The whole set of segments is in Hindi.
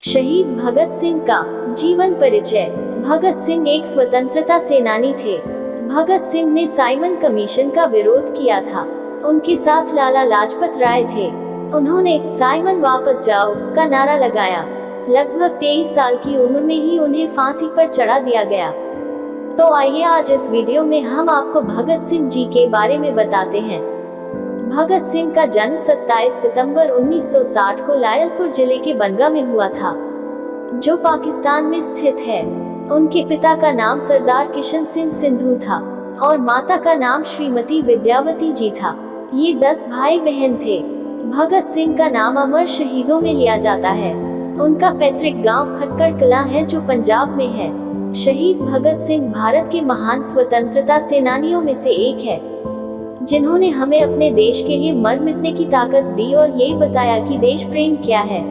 शहीद भगत सिंह का जीवन परिचय। भगत सिंह एक स्वतंत्रता सेनानी थे। भगत सिंह ने साइमन कमीशन का विरोध किया था। उनके साथ लाला लाजपत राय थे। उन्होंने साइमन वापस जाओ का नारा लगाया। लगभग 23 साल की उम्र में ही उन्हें फांसी पर चढ़ा दिया गया। तो आइए आज इस वीडियो में हम आपको भगत सिंह जी के बारे में बताते हैं। भगत सिंह का जन्म 27 सितंबर 1960 को लायलपुर जिले के बनगा में हुआ था, जो पाकिस्तान में स्थित है। उनके पिता का नाम सरदार किशन सिंह सिंधु था और माता का नाम श्रीमती विद्यावती जी था। ये 10 भाई बहन थे। भगत सिंह का नाम अमर शहीदों में लिया जाता है। उनका पैतृक गांव खटकड़ कला है, जो पंजाब में है। शहीद भगत सिंह भारत के महान स्वतंत्रता सेनानियों में से एक है, जिन्होंने हमें अपने देश के लिए मर मिटने की ताकत दी और ये बताया कि देश प्रेम क्या है।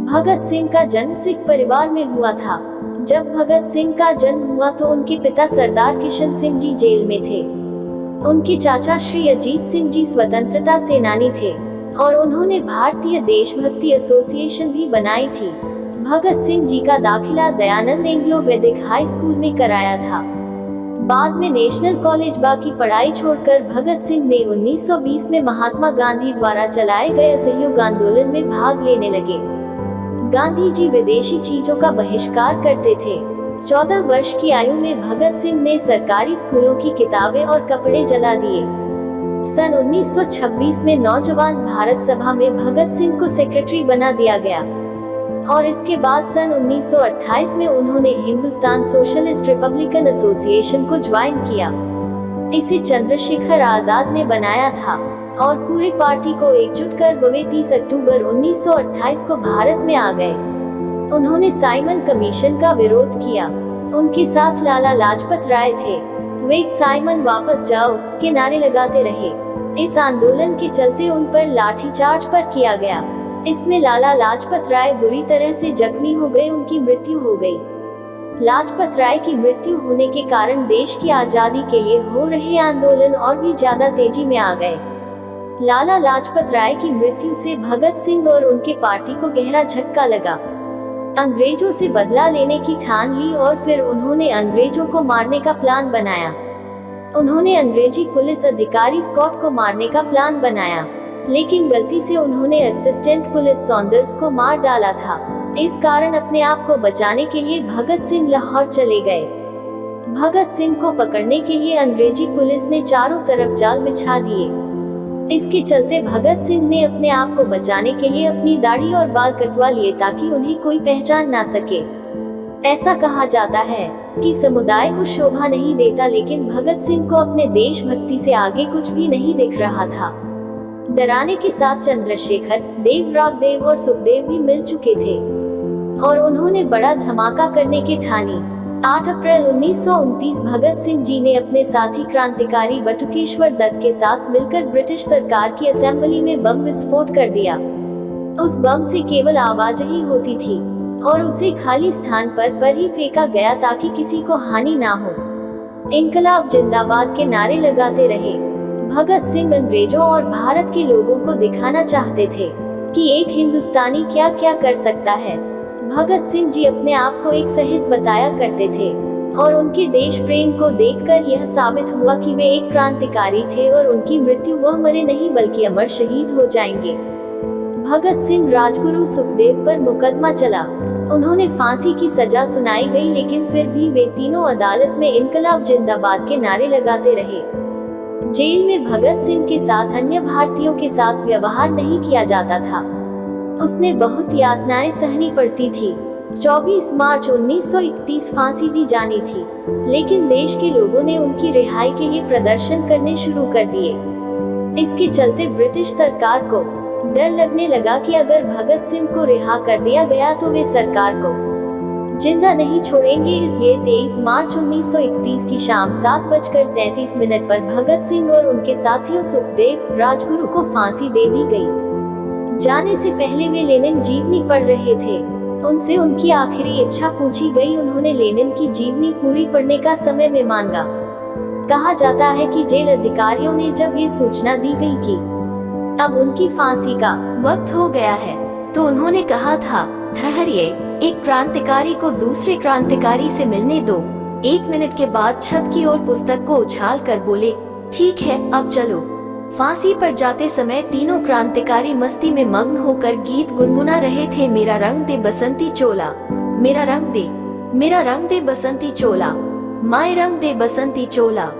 भगत सिंह का जन्म सिख परिवार में हुआ था। जब भगत सिंह का जन्म हुआ तो उनके पिता सरदार किशन सिंह जी जेल में थे। उनके चाचा श्री अजीत सिंह जी स्वतंत्रता सेनानी थे और उन्होंने भारतीय देशभक्ति एसोसिएशन भी बनाई थी। भगत सिंह जी का दाखिला दयानंद एंग्लो वैदिक हाई स्कूल में कराया था। बाद में नेशनल कॉलेज बाग की पढ़ाई छोड़कर भगत सिंह ने 1920 में महात्मा गांधी द्वारा चलाए गए असहयोग आंदोलन में भाग लेने लगे। गांधी जी विदेशी चीजों का बहिष्कार करते थे। 14 वर्ष की आयु में भगत सिंह ने सरकारी स्कूलों की किताबें और कपड़े जला दिए। सन 1926 में नौजवान भारत सभा में भगत सिंह को सेक्रेटरी बना दिया गया और इसके बाद सन 1928 में उन्होंने हिंदुस्तान सोशलिस्ट रिपब्लिकन एसोसिएशन को ज्वाइन किया। इसे चंद्रशेखर आजाद ने बनाया था और पूरी पार्टी को एकजुट कर वे 30 अक्टूबर 1928 को भारत में आ गए। उन्होंने साइमन कमीशन का विरोध किया। उनके साथ लाला लाजपत राय थे। वे साइमन वापस जाओ के नारे लगाते रहे। इस आंदोलन के चलते उन पर लाठीचार्ज पर किया गया। इसमें लाला लाजपत राय बुरी तरह से जख्मी हो गए। उनकी मृत्यु हो गई। लाजपत राय की मृत्यु होने के कारण देश की आजादी के लिए हो रहे आंदोलन और भी ज्यादा तेजी में आ गए। लाला लाजपत राय की मृत्यु से भगत सिंह और उनके पार्टी को गहरा झटका लगा। अंग्रेजों से बदला लेने की ठान ली और फिर उन्होंने अंग्रेजों को मारने का प्लान बनाया। उन्होंने अंग्रेजी पुलिस अधिकारी स्कॉट को मारने का प्लान बनाया, लेकिन गलती से उन्होंने असिस्टेंट पुलिस सॉन्डर्स को मार डाला था। इस कारण अपने आप को बचाने के लिए भगत सिंह लाहौर चले गए। भगत सिंह को पकड़ने के लिए अंग्रेजी पुलिस ने चारों तरफ जाल बिछा दिए। इसके चलते भगत सिंह ने अपने आप को बचाने के लिए अपनी दाढ़ी और बाल कटवा लिए ताकि उन्हें कोई पहचान ना सके। ऐसा कहा जाता है कि समुदाय को शोभा नहीं देता, लेकिन भगत सिंह को अपने देशभक्ति से आगे कुछ भी नहीं दिख रहा था। डराने के साथ चंद्रशेखर, देव रागदेव और सुखदेव भी मिल चुके थे और उन्होंने बड़ा धमाका करने की ठानी। 8 अप्रैल 1929 भगत सिंह जी ने अपने साथी क्रांतिकारी बटुकेश्वर दत्त के साथ मिलकर ब्रिटिश सरकार की असेंबली में बम विस्फोट कर दिया। उस बम से केवल आवाज ही होती थी और उसे खाली स्थान पर ही फेंका गया ताकि किसी को हानि ना हो। इनकलाब जिंदाबाद के नारे लगाते रहे। भगत सिंह अंग्रेजों और भारत के लोगों को दिखाना चाहते थे कि एक हिंदुस्तानी क्या क्या कर सकता है। भगत सिंह जी अपने आप को एक शहीद बताया करते थे और उनके देश प्रेम को देखकर यह साबित हुआ कि वे एक क्रांतिकारी थे और उनकी मृत्यु वह मरे नहीं बल्कि अमर शहीद हो जाएंगे। भगत सिंह राजगुरु सुखदेव पर मुकदमा चला। उन्होंने फांसी की सजा सुनाई गई, लेकिन फिर भी वे तीनों अदालत में इनकलाब जिंदाबाद के नारे लगाते रहे। जेल में भगत सिंह के साथ अन्य भारतीयों के साथ व्यवहार नहीं किया जाता था। उसने बहुत यातनाएं सहनी पड़ती थी। 24 मार्च 1931 फांसी दी जानी थी, लेकिन देश के लोगों ने उनकी रिहाई के लिए प्रदर्शन करने शुरू कर दिए। इसके चलते ब्रिटिश सरकार को डर लगने लगा कि अगर भगत सिंह को रिहा कर दिया गया तो वे सरकार को जिंदा नहीं छोड़ेंगे। इसलिए 23 मार्च 1931 की शाम 7:33 पर भगत सिंह और उनके साथियों सुखदेव, राजगुरु को फांसी दे दी गई। जाने से पहले वे लेनिन जीवनी पढ़ रहे थे। उनसे उनकी आखिरी इच्छा पूछी गई। उन्होंने लेनिन की जीवनी पूरी पढ़ने का समय में मांगा। कहा जाता है कि जेल अधिकारियों ने जब ये सूचना दी गई कि अब उनकी फांसी का वक्त हो गया है, तो उन्होंने कहा था ठहरिए, एक क्रांतिकारी को दूसरे क्रांतिकारी से मिलने दो। 1 मिनट के बाद छत की ओर पुस्तक को उछाल कर बोले, ठीक है, अब चलो। फांसी पर जाते समय तीनों क्रांतिकारी मस्ती में मग्न होकर गीत गुनगुना रहे थे। मेरा रंग दे बसंती चोला, मेरा रंग दे बसंती चोला, माय रंग दे बसंती चोला।